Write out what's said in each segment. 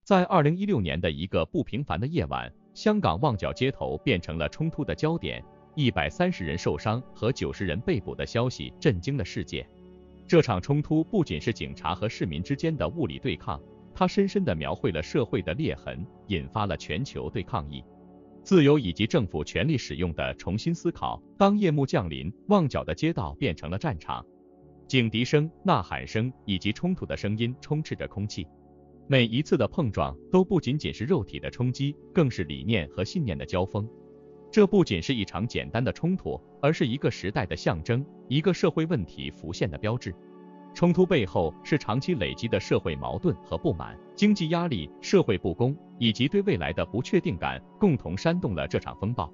在2016年的一个不平凡的夜晚，香港旺角街头变成了冲突的焦点，130人受伤和90人被捕的消息震惊了世界。这场冲突不仅是警察和市民之间的物理对抗，它深深地描绘了社会的裂痕，引发了全球对抗议、自由以及政府权力使用的重新思考。当夜幕降临，旺角的街道变成了战场，警笛声、呐喊声以及冲突的声音充斥着空气。每一次的碰撞都不仅仅是肉体的冲击，更是理念和信念的交锋。这不仅是一场简单的冲突，而是一个时代的象征，一个社会问题浮现的标志。冲突背后是长期累积的社会矛盾和不满，经济压力、社会不公以及对未来的不确定感共同煽动了这场风暴。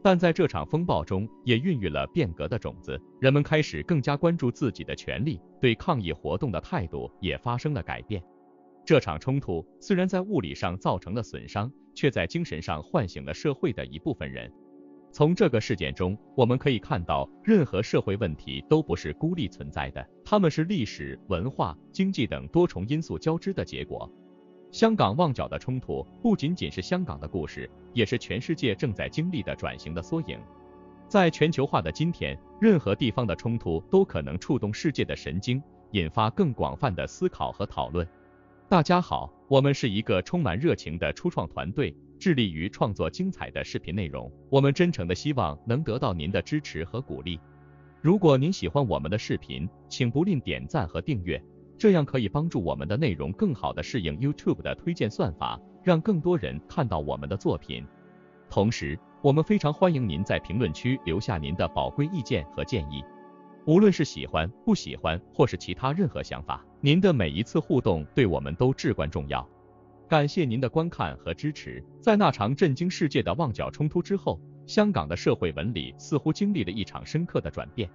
但在这场风暴中，也孕育了变革的种子，人们开始更加关注自己的权利，对抗议活动的态度也发生了改变。这场冲突虽然在物理上造成了损伤，却在精神上唤醒了社会的一部分人。从这个事件中，我们可以看到，任何社会问题都不是孤立存在的，它们是历史、文化、经济等多重因素交织的结果。香港旺角的冲突不仅仅是香港的故事，也是全世界正在经历的转型的缩影。在全球化的今天，任何地方的冲突都可能触动世界的神经，引发更广泛的思考和讨论。大家好，我们是一个充满热情的初创团队，致力于创作精彩的视频内容。我们真诚的希望能得到您的支持和鼓励。如果您喜欢我们的视频，请不吝点赞和订阅，这样可以帮助我们的内容更好地适应 YouTube 的推荐算法，让更多人看到我们的作品。同时，我们非常欢迎您在评论区留下您的宝贵意见和建议。无论是喜欢、不喜欢，或是其他任何想法，您的每一次互动对我们都至关重要。感谢您的观看和支持。在那场震惊世界的旺角冲突之后，香港的社会纹理似乎经历了一场深刻的转变。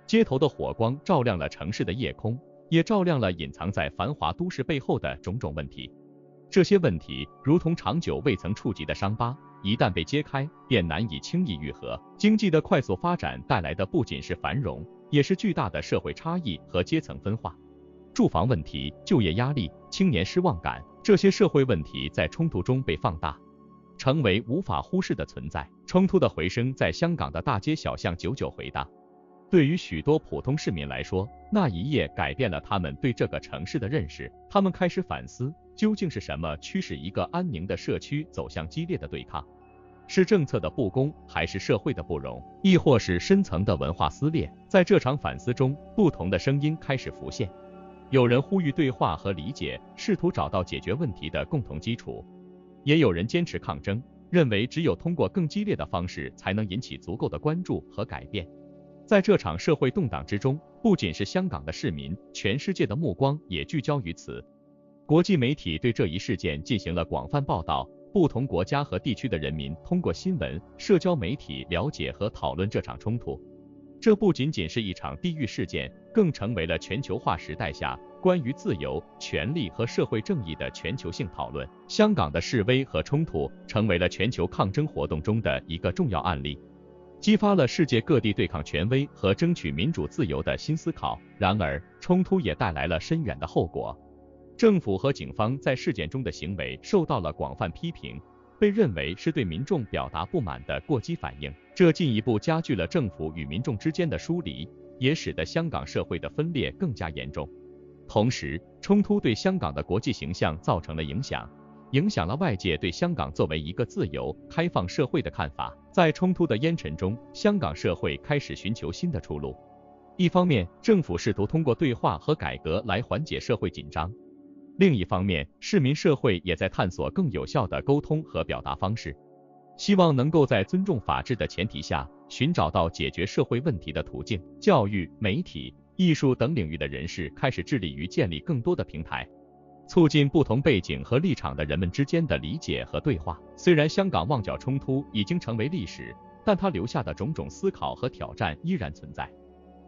街头的火光照亮了城市的夜空，也照亮了隐藏在繁华都市背后的种种问题。这些问题如同长久未曾触及的伤疤，一旦被揭开，便难以轻易愈合。经济的快速发展带来的不仅是繁荣，也是巨大的社会差异和阶层分化。住房问题、就业压力、青年失望感，这些社会问题在冲突中被放大，成为无法忽视的存在。冲突的回声在香港的大街小巷久久回荡。对于许多普通市民来说，那一夜改变了他们对这个城市的认识。他们开始反思，究竟是什么驱使一个安宁的社区走向激烈的对抗？是政策的不公，还是社会的不容，亦或是深层的文化撕裂？在这场反思中，不同的声音开始浮现。有人呼吁对话和理解，试图找到解决问题的共同基础；也有人坚持抗争，认为只有通过更激烈的方式才能引起足够的关注和改变。在这场社会动荡之中，不仅是香港的市民，全世界的目光也聚焦于此。国际媒体对这一事件进行了广泛报道，不同国家和地区的人民通过新闻、社交媒体了解和讨论这场冲突。这不仅仅是一场地域事件，更成为了全球化时代下关于自由、权利和社会正义的全球性讨论。香港的示威和冲突成为了全球抗争活动中的一个重要案例，激发了世界各地对抗权威和争取民主自由的新思考。然而，冲突也带来了深远的后果。政府和警方在事件中的行为受到了广泛批评，被认为是对民众表达不满的过激反应，这进一步加剧了政府与民众之间的疏离，也使得香港社会的分裂更加严重。同时，冲突对香港的国际形象造成了影响，影响了外界对香港作为一个自由、开放社会的看法。在冲突的烟尘中，香港社会开始寻求新的出路。一方面，政府试图通过对话和改革来缓解社会紧张；另一方面，市民社会也在探索更有效的沟通和表达方式，希望能够在尊重法治的前提下，寻找到解决社会问题的途径。教育、媒体、艺术等领域的人士开始致力于建立更多的平台，促进不同背景和立场的人们之间的理解和对话。虽然香港旺角冲突已经成为历史，但它留下的种种思考和挑战依然存在。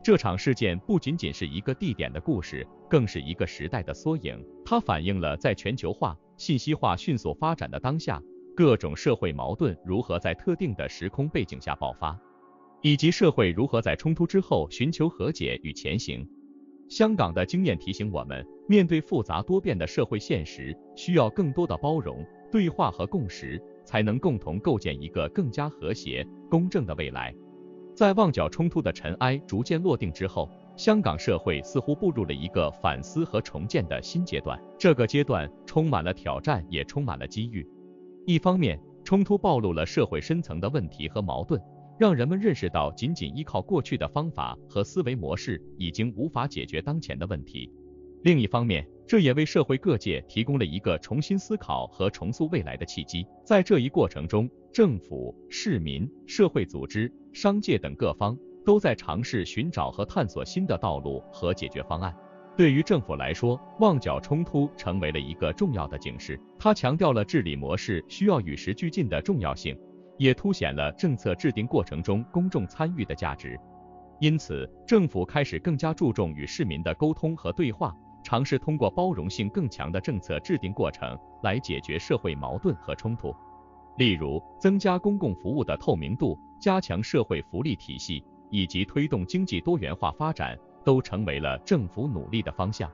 这场事件不仅仅是一个地点的故事，更是一个时代的缩影。它反映了在全球化、信息化迅速发展的当下，各种社会矛盾如何在特定的时空背景下爆发，以及社会如何在冲突之后寻求和解与前行。香港的经验提醒我们，面对复杂多变的社会现实，需要更多的包容、对话和共识，才能共同构建一个更加和谐、公正的未来。在旺角冲突的尘埃逐渐落定之后，香港社会似乎步入了一个反思和重建的新阶段。这个阶段充满了挑战，也充满了机遇。一方面，冲突暴露了社会深层的问题和矛盾，让人们认识到仅仅依靠过去的方法和思维模式已经无法解决当前的问题。另一方面，这也为社会各界提供了一个重新思考和重塑未来的契机。在这一过程中，政府、市民、社会组织、商界等各方都在尝试寻找和探索新的道路和解决方案。对于政府来说，旺角冲突成为了一个重要的警示，它强调了治理模式需要与时俱进的重要性，也凸显了政策制定过程中公众参与的价值。因此，政府开始更加注重与市民的沟通和对话，尝试通过包容性更强的政策制定过程来解决社会矛盾和冲突。例如，增加公共服务的透明度，加强社会福利体系，以及推动经济多元化发展，都成为了政府努力的方向。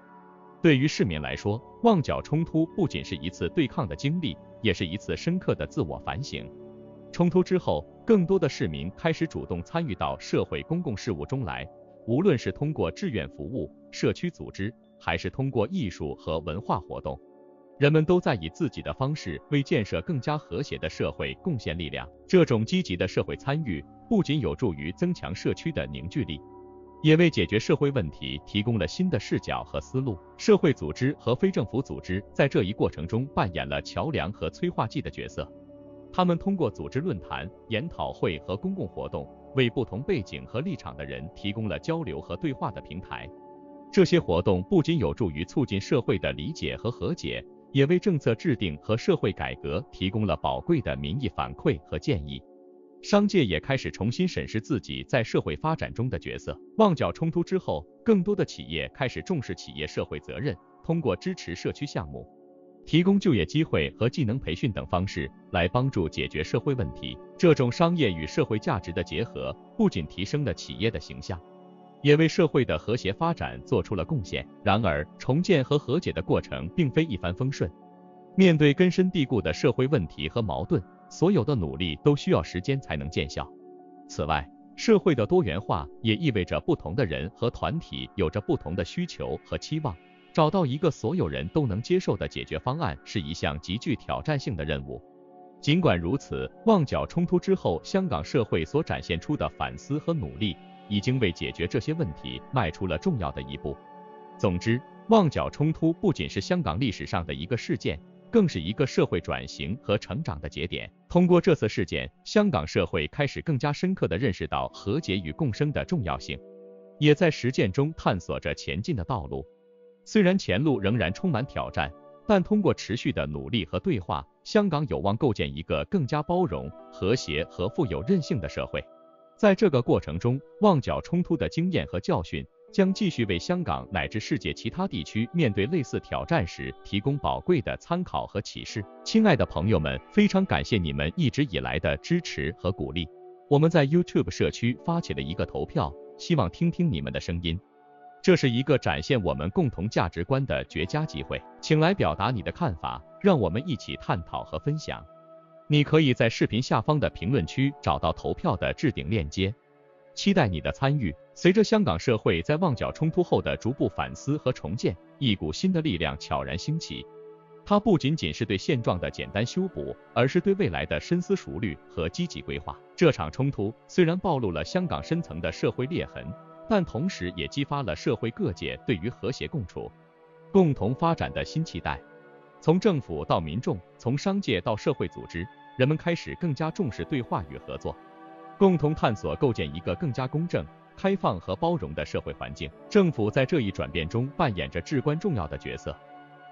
对于市民来说，旺角冲突不仅是一次对抗的经历，也是一次深刻的自我反省。冲突之后，更多的市民开始主动参与到社会公共事务中来，无论是通过志愿服务、社区组织，还是通过艺术和文化活动，人们都在以自己的方式为建设更加和谐的社会贡献力量。这种积极的社会参与不仅有助于增强社区的凝聚力，也为解决社会问题提供了新的视角和思路。社会组织和非政府组织在这一过程中扮演了桥梁和催化剂的角色，他们通过组织论坛、研讨会和公共活动，为不同背景和立场的人提供了交流和对话的平台。这些活动不仅有助于促进社会的理解和和解，也为政策制定和社会改革提供了宝贵的民意反馈和建议。商界也开始重新审视自己在社会发展中的角色。旺角冲突之后，更多的企业开始重视企业社会责任，通过支持社区项目、提供就业机会和技能培训等方式来帮助解决社会问题。这种商业与社会价值的结合，不仅提升了企业的形象，也为社会的和谐发展做出了贡献。然而，重建和和解的过程并非一帆风顺。面对根深蒂固的社会问题和矛盾，所有的努力都需要时间才能见效。此外，社会的多元化也意味着不同的人和团体有着不同的需求和期望，找到一个所有人都能接受的解决方案是一项极具挑战性的任务。尽管如此，旺角冲突之后，香港社会所展现出的反思和努力，已经为解决这些问题迈出了重要的一步。总之，旺角冲突不仅是香港历史上的一个事件，更是一个社会转型和成长的节点。通过这次事件，香港社会开始更加深刻地认识到和解与共生的重要性，也在实践中探索着前进的道路。虽然前路仍然充满挑战，但通过持续的努力和对话，香港有望构建一个更加包容、和谐和富有韧性的社会。在这个过程中，旺角冲突的经验和教训将继续为香港乃至世界其他地区面对类似挑战时提供宝贵的参考和启示。亲爱的朋友们，非常感谢你们一直以来的支持和鼓励。我们在 YouTube 社区发起了一个投票，希望听听你们的声音。这是一个展现我们共同价值观的绝佳机会，请来表达你的看法，让我们一起探讨和分享。你可以在视频下方的评论区找到投票的置顶链接，期待你的参与。随着香港社会在旺角冲突后的逐步反思和重建，一股新的力量悄然兴起。它不仅仅是对现状的简单修补，而是对未来的深思熟虑和积极规划。这场冲突虽然暴露了香港深层的社会裂痕，但同时也激发了社会各界对于和谐共处、共同发展的新期待。从政府到民众，从商界到社会组织，人们开始更加重视对话与合作，共同探索构建一个更加公正、开放和包容的社会环境。政府在这一转变中扮演着至关重要的角色。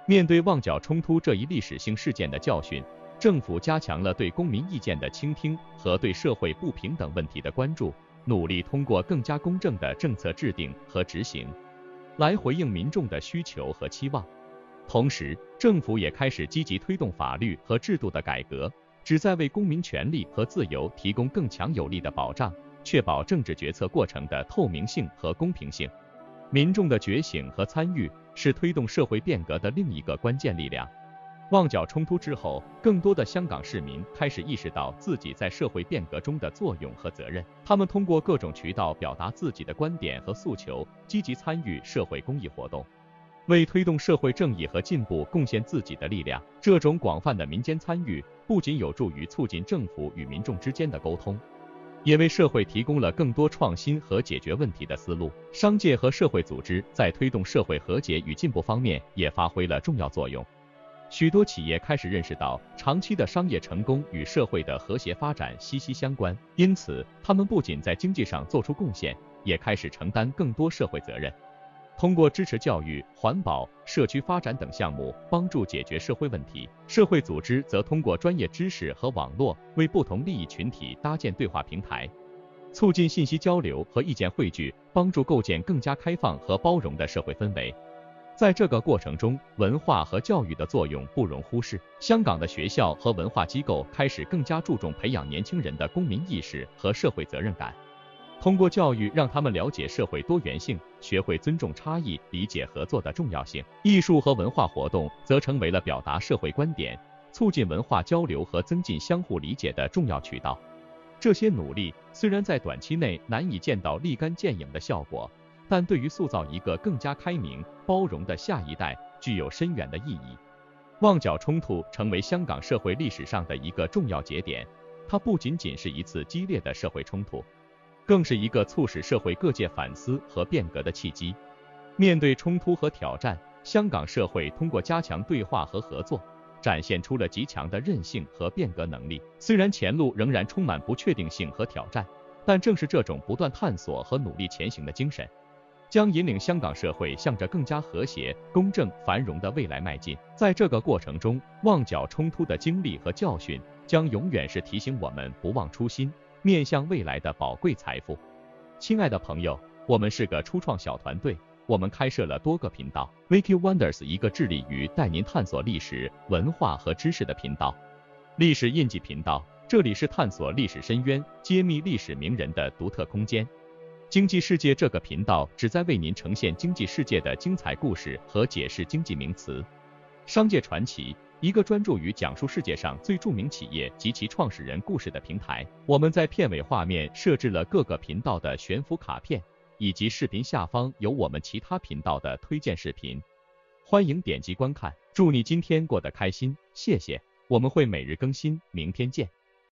面对旺角冲突这一历史性事件的教训，政府加强了对公民意见的倾听和对社会不平等问题的关注，努力通过更加公正的政策制定和执行，来回应民众的需求和期望。同时，政府也开始积极推动法律和制度的改革，旨在为公民权利和自由提供更强有力的保障，确保政治决策过程的透明性和公平性。民众的觉醒和参与是推动社会变革的另一个关键力量。旺角冲突之后，更多的香港市民开始意识到自己在社会变革中的作用和责任。他们通过各种渠道表达自己的观点和诉求，积极参与社会公益活动，为推动社会正义和进步贡献自己的力量。这种广泛的民间参与不仅有助于促进政府与民众之间的沟通，也为社会提供了更多创新和解决问题的思路。商界和社会组织在推动社会和解与进步方面也发挥了重要作用。许多企业开始认识到，长期的商业成功与社会的和谐发展息息相关，因此，他们不仅在经济上做出贡献，也开始承担更多社会责任。通过支持教育、环保、社区发展等项目，帮助解决社会问题。社会组织则通过专业知识和网络，为不同利益群体搭建对话平台，促进信息交流和意见汇聚，帮助构建更加开放和包容的社会氛围。在这个过程中，文化和教育的作用不容忽视。香港的学校和文化机构开始更加注重培养年轻人的公民意识和社会责任感。通过教育，让他们了解社会多元性，学会尊重差异，理解合作的重要性。艺术和文化活动则成为了表达社会观点、促进文化交流和增进相互理解的重要渠道。这些努力虽然在短期内难以见到立竿见影的效果，但对于塑造一个更加开明、包容的下一代具有深远的意义。旺角冲突成为香港社会历史上的一个重要节点，它不仅仅是一次激烈的社会冲突，更是一个促使社会各界反思和变革的契机。面对冲突和挑战，香港社会通过加强对话和合作，展现出了极强的韧性和变革能力。虽然前路仍然充满不确定性和挑战，但正是这种不断探索和努力前行的精神，将引领香港社会向着更加和谐、公正、繁荣的未来迈进。在这个过程中，旺角冲突的经历和教训将永远是提醒我们不忘初心、面向未来的宝贵财富。亲爱的朋友，我们是个初创小团队，我们开设了多个频道。Wiki Wonders 一个致力于带您探索历史、文化和知识的频道。历史印记频道，这里是探索历史深渊、揭秘历史名人的独特空间。经济世界这个频道旨在为您呈现经济世界的精彩故事和解释经济名词。商界传奇，一个专注于讲述世界上最著名企业及其创始人故事的平台。我们在片尾画面设置了各个频道的悬浮卡片，以及视频下方有我们其他频道的推荐视频，欢迎点击观看。祝你今天过得开心，谢谢。我们会每日更新，明天见。